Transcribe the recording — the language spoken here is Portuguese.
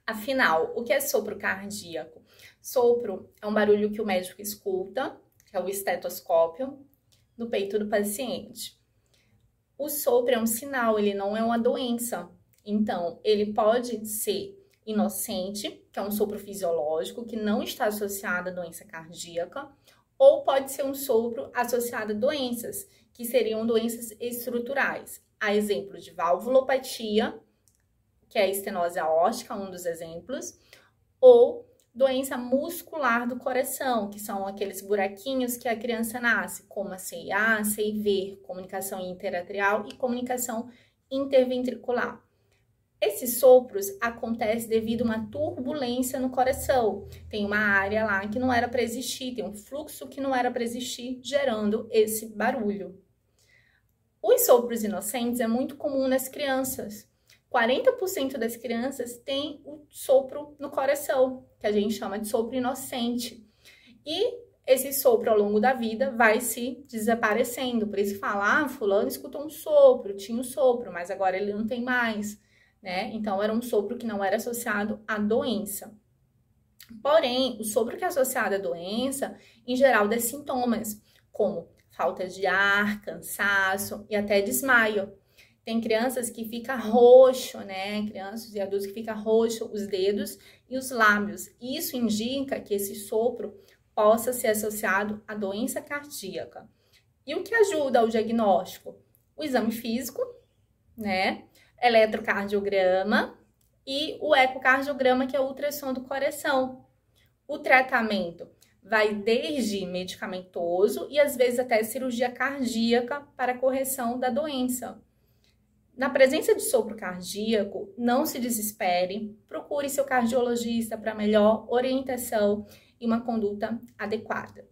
Afinal, o que é sopro cardíaco? Sopro é um barulho que o médico escuta, que é o estetoscópio, no peito do paciente. O sopro é um sinal, ele não é uma doença. Então, ele pode ser inocente, que é um sopro fisiológico, que não está associado à doença cardíaca, ou pode ser um sopro associado a doenças, que seriam doenças estruturais. A exemplo de valvulopatia, que é a estenose aórtica, um dos exemplos, ou doença muscular do coração, que são aqueles buraquinhos que a criança nasce, como a CIA, CIV, comunicação interatrial e comunicação interventricular. Esses sopros acontecem devido a uma turbulência no coração. Tem uma área lá que não era para existir, tem um fluxo que não era para existir, gerando esse barulho. Os sopros inocentes é muito comum nas crianças. 40% das crianças têm o sopro no coração, que a gente chama de sopro inocente. E esse sopro ao longo da vida vai se desaparecendo. Por isso fala, fulano escutou um sopro, tinha um sopro, mas agora ele não tem mais, né? Então era um sopro que não era associado à doença. Porém, o sopro que é associado à doença, em geral, dá sintomas, como falta de ar, cansaço e até desmaio. Tem crianças que fica roxo, né? Crianças e adultos que fica roxo os dedos e os lábios. Isso indica que esse sopro possa ser associado à doença cardíaca. E o que ajuda ao diagnóstico? O exame físico, né? Eletrocardiograma e o ecocardiograma, que é o ultrassom do coração. O tratamento vai desde medicamentoso e às vezes até cirurgia cardíaca para correção da doença. Na presença de sopro cardíaco, não se desespere, procure seu cardiologista para melhor orientação e uma conduta adequada.